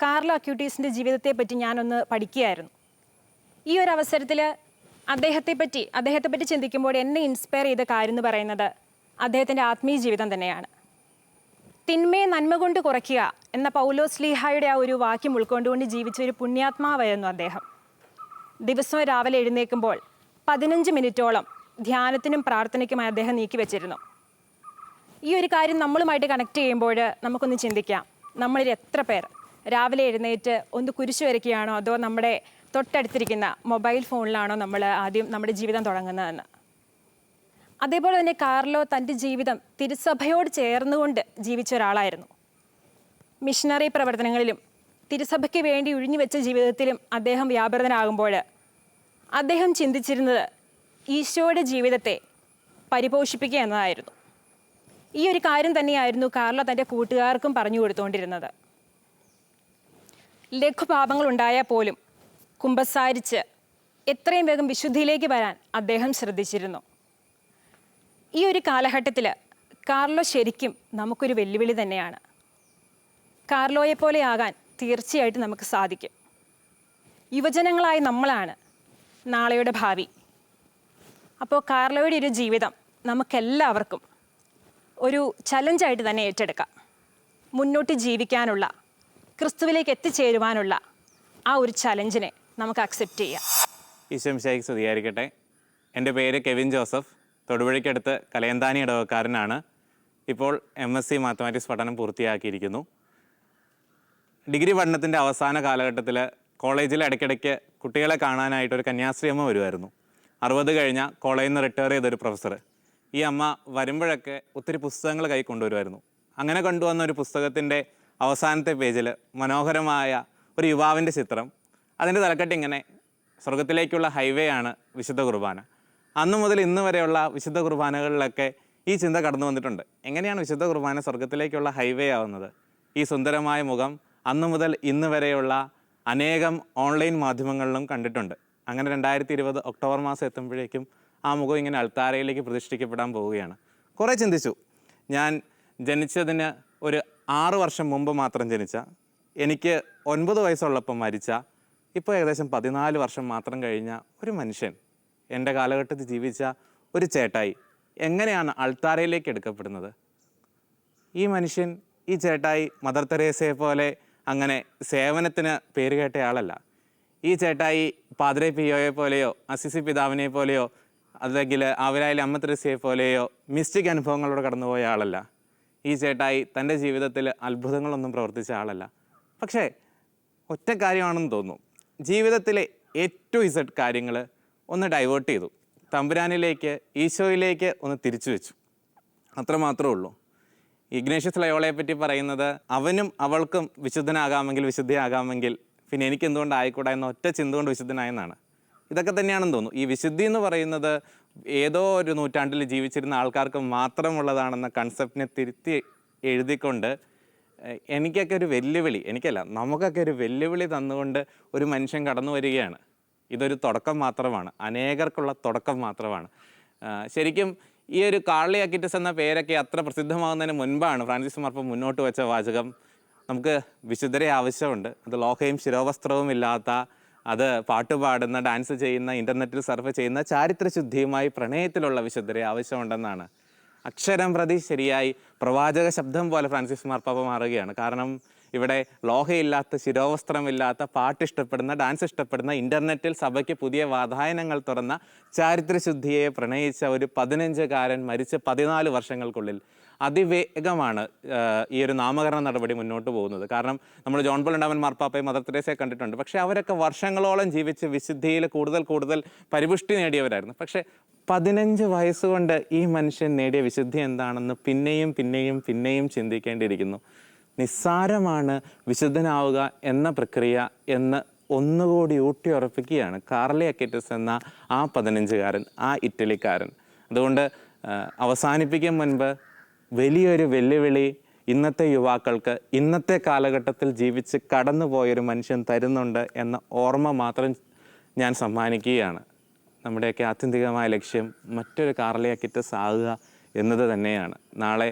Speaker 5: കാർലോ അക്യൂട്ടീസിൻ്റെ ജീവിതത്തെപ്പറ്റി ഞാനൊന്ന് പഠിക്കുകയായിരുന്നു. ഈ ഒരു അവസരത്തിൽ അദ്ദേഹത്തെ പറ്റി ചിന്തിക്കുമ്പോൾ എന്നെ ഇൻസ്പയർ ചെയ്ത കാര്യം എന്ന് പറയുന്നത് അദ്ദേഹത്തിൻ്റെ ആത്മീയ ജീവിതം തന്നെയാണ്. തിന്മയെ നന്മ കൊണ്ട് കുറയ്ക്കുക എന്ന പൗലോസ് ശ്ലീഹായുടെ ആ ഒരു വാക്യം ഉൾക്കൊണ്ടുകൊണ്ട് ജീവിച്ച ഒരു പുണ്യാത്മാവായിരുന്നു അദ്ദേഹം. ദിവസവും രാവിലെ എഴുന്നേൽക്കുമ്പോൾ 15 മിനിറ്റോളം ധ്യാനത്തിനും പ്രാർത്ഥനയ്ക്കുമായി അദ്ദേഹം നീക്കി വെച്ചിരുന്നു. ഈ ഒരു കാര്യം നമ്മളുമായിട്ട് കണക്ട് ചെയ്യുമ്പോൾ നമുക്കൊന്ന് ചിന്തിക്കാം, നമ്മളിൽ എത്ര പേർ രാവിലെ എഴുന്നേറ്റ് ഒന്ന് കുരിശ് വരയ്ക്കുകയാണോ അതോ നമ്മുടെ തൊട്ടടുത്തിരിക്കുന്ന മൊബൈൽ ഫോണിലാണോ നമ്മൾ ആദ്യം നമ്മുടെ ജീവിതം തുടങ്ങുന്നതെന്ന്. അതേപോലെ തന്നെ കാർലോ തൻ്റെ ജീവിതം തിരുസഭയോട് ചേർന്നുകൊണ്ട് ജീവിച്ച ഒരാളായിരുന്നു. മിഷണറി പ്രവർത്തനങ്ങളിലും തിരുസഭയ്ക്ക് വേണ്ടി ഒഴിഞ്ഞു വെച്ച ജീവിതത്തിലും അദ്ദേഹം വ്യാപൃതനാകുമ്പോൾ അദ്ദേഹം ചിന്തിച്ചിരുന്നത് ഈശോയുടെ ജീവിതത്തെ പരിപോഷിപ്പിക്കുക എന്നതായിരുന്നു. ഈ ഒരു കാര്യം തന്നെയായിരുന്നു കാർലോ തൻ്റെ കൂട്ടുകാർക്കും പറഞ്ഞു കൊടുത്തുകൊണ്ടിരുന്നത്. ലഘുപാപങ്ങളുണ്ടായാൽ പോലും കുമ്പസാരിച്ച് എത്രയും വേഗം വിശുദ്ധിയിലേക്ക് വരാൻ അദ്ദേഹം ശ്രദ്ധിച്ചിരുന്നു. ഈ ഒരു കാലഘട്ടത്തിൽ കാർലോ ശരിക്കും നമുക്കൊരു വെല്ലുവിളി തന്നെയാണ്. കാർലോയെ പോലെ ആകാൻ തീർച്ചയായിട്ടും നമുക്ക് സാധിക്കും. യുവജനങ്ങളായ നമ്മളാണ് നാളെയുടെ ഭാവി. അപ്പോൾ കാർലോയുടെ ഒരു ജീവിതം നമുക്കെല്ലാവർക്കും ഒരു ചലഞ്ചായിട്ട് തന്നെ ഏറ്റെടുക്കാം. മുന്നോട്ട് ജീവിക്കാനുള്ള, ക്രിസ്തുവിലേക്ക് എത്തിച്ചേരുവാനുള്ള ആ ഒരു ചലഞ്ചിനെ നമുക്ക് അക്സെപ്റ്റ് ചെയ്യാം.
Speaker 6: ഈശോമിശിഹായ്ക്ക് സ്തുതിയായിരിക്കട്ടെ. എൻ്റെ പേര് കെവിൻ ജോസഫ്, തൊടുപുഴയ്ക്കടുത്ത് കലയന്താനി ഇടവക്കാരനാണ്. ഇപ്പോൾ MSc മാത്തമാറ്റിക്സ് പഠനം പൂർത്തിയാക്കിയിരിക്കുന്നു. ഡിഗ്രി പഠനത്തിൻ്റെ അവസാന കാലഘട്ടത്തിൽ കോളേജിൽ ഇടയ്ക്കിടയ്ക്ക് കുട്ടികളെ കാണാനായിട്ടൊരു കന്യാസ്ത്രീ അമ്മ വരുമായിരുന്നു. 60 കഴിഞ്ഞ കോളേജിൽ നിന്ന് റിട്ടയർ ചെയ്തൊരു പ്രൊഫസർ. ഈ അമ്മ വരുമ്പോഴൊക്കെ ഒത്തിരി പുസ്തകങ്ങൾ കൈ കൊണ്ടുവരുമായിരുന്നു. അങ്ങനെ കൊണ്ടുവന്ന ഒരു പുസ്തകത്തിൻ്റെ അവസാനത്തെ പേജിൽ മനോഹരമായ ഒരു യുവാവിൻ്റെ ചിത്രം. അതിൻ്റെ തലക്കെട്ട് ഇങ്ങനെ: സ്വർഗത്തിലേക്കുള്ള ഹൈവേ ആണ് വിശുദ്ധ കുർബാന. അന്നു മുതൽ ഇന്ന് വരെയുള്ള വിശുദ്ധ കുർബാനകളിലൊക്കെ ഈ ചിന്ത കടന്നു വന്നിട്ടുണ്ട്. എങ്ങനെയാണ് വിശുദ്ധ കുർബാന സ്വർഗത്തിലേക്കുള്ള ഹൈവേ ആവുന്നത്? ഈ സുന്ദരമായ മുഖം അന്നു മുതൽ ഇന്ന് വരെയുള്ള അനേകം ഓൺലൈൻ മാധ്യമങ്ങളിലും കണ്ടിട്ടുണ്ട്. അങ്ങനെ 2020 ഒക്ടോബർ മാസം എത്തുമ്പോഴേക്കും ആ മുഖം ഇങ്ങനെ അൾത്താരയിലേക്ക് പ്രതിഷ്ഠിക്കപ്പെടാൻ പോവുകയാണ്. കുറേ ചിന്തിച്ചു. ഞാൻ ജനിച്ചതിന് ഒരു 6 വർഷം മുമ്പ് മാത്രം ജനിച്ച, എനിക്ക് 9 വയസ്സുള്ളപ്പം മരിച്ച, ഇപ്പോൾ ഏകദേശം 14 വർഷം മാത്രം കഴിഞ്ഞ ഒരു മനുഷ്യൻ, എൻ്റെ കാലഘട്ടത്തിൽ ജീവിച്ച ഒരു ചേട്ടായി എങ്ങനെയാണ് അൾത്താരയിലേക്ക് എടുക്കപ്പെടുന്നത്? ഈ മനുഷ്യൻ, ഈ ചേട്ടായി മദർ തെരേസയെ പോലെ അങ്ങനെ സേവനത്തിന് പേര് കേട്ടയാളല്ല. ഈ ചേട്ടായി പാദ്രെ പിയോയെ പോലെയോ അസിസി പിതാവിനെ പോലെയോ അല്ലെങ്കിൽ ആവിലായിലെ അമ്മ തെരേസയെ പോലെയോ മിസ്റ്റിക് അനുഭവങ്ങളോട് കടന്നുപോയ ആളല്ല. ഈ ചേട്ടായി തൻ്റെ ജീവിതത്തിൽ അത്ഭുതങ്ങളൊന്നും പ്രവർത്തിച്ച ആളല്ല. പക്ഷേ ഒറ്റ കാര്യമാണെന്ന് തോന്നുന്നു, ജീവിതത്തിലെ ഏറ്റവും ഇസഡ് കാര്യങ്ങൾ ഒന്ന് ഡൈവേർട്ട് ചെയ്തു, തമ്പുരാനിലേക്ക്, ഈശോയിലേക്ക് ഒന്ന് തിരിച്ചു വെച്ചു. അത്രമാത്രമേ ഉള്ളൂ. ഇഗ്നേഷ്യസ് ലയോളയെ പറ്റി പറയുന്നത്, അവനും അവൾക്കും വിശുദ്ധനാകാമെങ്കിൽ, വിശുദ്ധിയാകാമെങ്കിൽ പിന്നെ എനിക്ക് എന്തുകൊണ്ട് ആയിക്കൂടാ എന്ന ഒറ്റ ചിന്ത കൊണ്ട് വിശുദ്ധനായെന്നാണ്. ഇതൊക്കെ തന്നെയാണെന്ന് തോന്നുന്നു. ഈ വിശുദ്ധി എന്ന് പറയുന്നത് ഏതോ ഒരു നൂറ്റാണ്ടിൽ ജീവിച്ചിരുന്ന ആൾക്കാർക്ക് മാത്രമുള്ളതാണെന്ന കൺസെപ്റ്റിനെ തിരുത്തി എഴുതിക്കൊണ്ട് എനിക്കൊക്കെ ഒരു വെല്ലുവിളി, എനിക്കല്ല നമുക്കൊക്കെ ഒരു വെല്ലുവിളി തന്നുകൊണ്ട് ഒരു മനുഷ്യൻ കടന്നു വരികയാണ്. ഇതൊരു തുടക്കം മാത്രമാണ്, അനേകർക്കുള്ള തുടക്കം മാത്രമാണ്. ശരിക്കും ഈ ഒരു കാർലി അക്യൂറ്റസ് എന്ന പേരൊക്കെ അത്ര പ്രസിദ്ധമാകുന്നതിന് മുൻപാണ് ഫ്രാൻസിസ് മാർപ്പാപ്പ മുന്നോട്ട് വെച്ച വാചകം, നമുക്ക് വിശുദ്ധരെ ആവശ്യമുണ്ട്. അത് ലോഹയും ശിരോവസ്ത്രവും ഇല്ലാത്ത, അത് പാട്ടുപാടുന്ന, ഡാൻസ് ചെയ്യുന്ന, ഇൻ്റർനെറ്റിൽ സർഫ് ചെയ്യുന്ന, ചാരിത്രശുദ്ധിയുമായി പ്രണയത്തിലുള്ള വിശുദ്ധരെ ആവശ്യമുണ്ടെന്നാണ്. അക്ഷരം പ്രതി ശരിയായി പ്രവാചക ശബ്ദം പോലെ ഫ്രാൻസിസ് മാർപ്പാപ്പ മാറുകയാണ്. കാരണം ഇവിടെ ലോഹയില്ലാത്ത, ശിരോവസ്ത്രമില്ലാത്ത, പാട്ടിഷ്ടപ്പെടുന്ന, ഡാൻസ് ഇഷ്ടപ്പെടുന്ന, ഇൻ്റർനെറ്റിൽ സഭയ്ക്ക് പുതിയ വാതായനങ്ങൾ തുറന്ന, ചാരിത്രശുദ്ധിയെ പ്രണയിച്ച ഒരു 15കാരൻ മരിച്ച് 14 വർഷങ്ങൾക്കുള്ളിൽ അതിവേഗമാണ് ഈ ഒരു നാമകരണ നടപടി മുന്നോട്ട് പോകുന്നത്. കാരണം നമ്മൾ ജോൺ പോൾ രണ്ടാമൻ മാർപ്പാപ്പയും മദർ തെരേസയെ കണ്ടിട്ടുണ്ട്. പക്ഷേ അവരൊക്കെ വർഷങ്ങളോളം ജീവിച്ച് വിശുദ്ധിയിൽ കൂടുതൽ പരിപുഷ്ടി നേടിയവരായിരുന്നു. പക്ഷേ 15 വയസ്സുകൊണ്ട് ഈ മനുഷ്യൻ നേടിയ വിശുദ്ധി എന്താണെന്ന് പിന്നെയും ചിന്തിക്കേണ്ടിയിരിക്കുന്നു. നിസ്സാരമാണ് വിശുദ്ധനാവുക എന്ന പ്രക്രിയ എന്ന് ഒന്നുകൂടി ഊട്ടിയുറപ്പിക്കുകയാണ് കാർലി അക്യൂറ്റസ് എന്ന ആ 15കാരൻ, ആ ഇറ്റലിക്കാരൻ. അതുകൊണ്ട് അവസാനിപ്പിക്കും മുൻപ് വലിയൊരു വെല്ലുവിളി ഇന്നത്തെ യുവാക്കൾക്ക്, ഇന്നത്തെ കാലഘട്ടത്തിൽ ജീവിച്ച് കടന്നുപോയൊരു മനുഷ്യൻ തരുന്നുണ്ട് എന്ന ഓർമ്മ മാത്രം ഞാൻ സമ്മാനിക്കുകയാണ്. നമ്മുടെയൊക്കെ ആത്യന്തികമായ ലക്ഷ്യം മറ്റൊരു കാർലി അക്യൂറ്റസ് ആകുക എന്നത് തന്നെയാണ്. നാളെ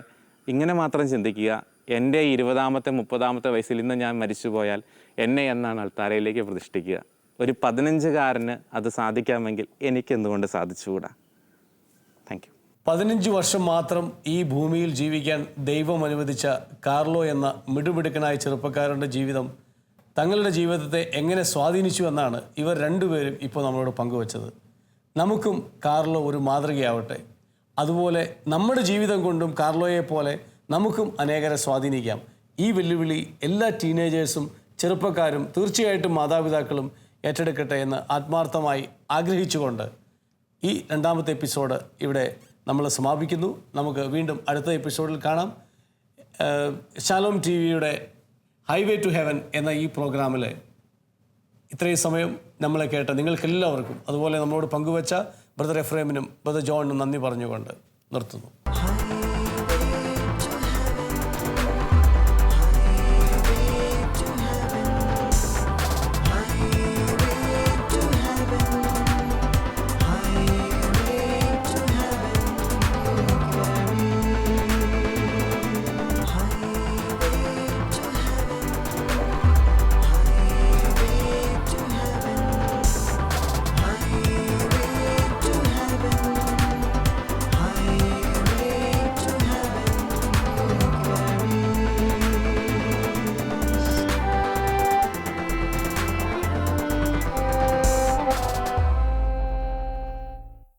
Speaker 6: ഇങ്ങനെ മാത്രം ചിന്തിക്കുക, എൻ്റെ 20-ാമത്തെ 30-ാമത്തെ വയസ്സിൽ ഇന്ന് ഞാൻ മരിച്ചു പോയാൽ എന്നെ എന്നാണ് അൾത്താരയിലേക്ക് പ്രതിഷ്ഠിക്കുക. ഒരു 15-കാരന് അത് സാധിക്കാമെങ്കിൽ എനിക്ക് എന്തുകൊണ്ട് സാധിച്ചുകൂടാ? Thank you.
Speaker 2: 15 വർഷം മാത്രം ഈ ഭൂമിയിൽ ജീവിക്കാൻ ദൈവം അനുവദിച്ച കാർലോ എന്ന മിടുമിടുക്കനായ ചെറുപ്പക്കാരൻ്റെ ജീവിതം തങ്ങളുടെ ജീവിതത്തെ എങ്ങനെ സ്വാധീനിച്ചു എന്നാണ് ഇവർ രണ്ടുപേരും ഇപ്പോൾ നമ്മളോട് പങ്കുവച്ചത്. നമുക്കും കാർലോ ഒരു മാതൃകയാവട്ടെ. അതുപോലെ നമ്മുടെ ജീവിതം കൊണ്ടും കാർലോയെ പോലെ നമുക്കും അനേകരെ സ്വാധീനിക്കാം. ഈ വെല്ലുവിളി എല്ലാ ടീനേജേഴ്സും ചെറുപ്പക്കാരും തീർച്ചയായിട്ടും മാതാപിതാക്കളും ഏറ്റെടുക്കട്ടെ എന്ന് ആത്മാർത്ഥമായി ആഗ്രഹിച്ചുകൊണ്ട് ഈ 2-ാമത്തെ എപ്പിസോഡ് ഇവിടെ നമ്മൾ സമാപിക്കുന്നു. നമുക്ക് വീണ്ടും അടുത്ത എപ്പിസോഡിൽ കാണാം. ശാലോം TV-യുടെ ഹൈവേ ടു ഹെവൻ എന്ന ഈ പ്രോഗ്രാമിൽ ഇത്രയും സമയം നമ്മളെ കേട്ട നിങ്ങൾക്കെല്ലാവർക്കും, അതുപോലെ നമ്മളോട് പങ്കുവച്ച ബ്രദർ എഫ്രേമിനും ബ്രദർ ജോണിനും നന്ദി പറഞ്ഞുകൊണ്ട് നിർത്തുന്നു.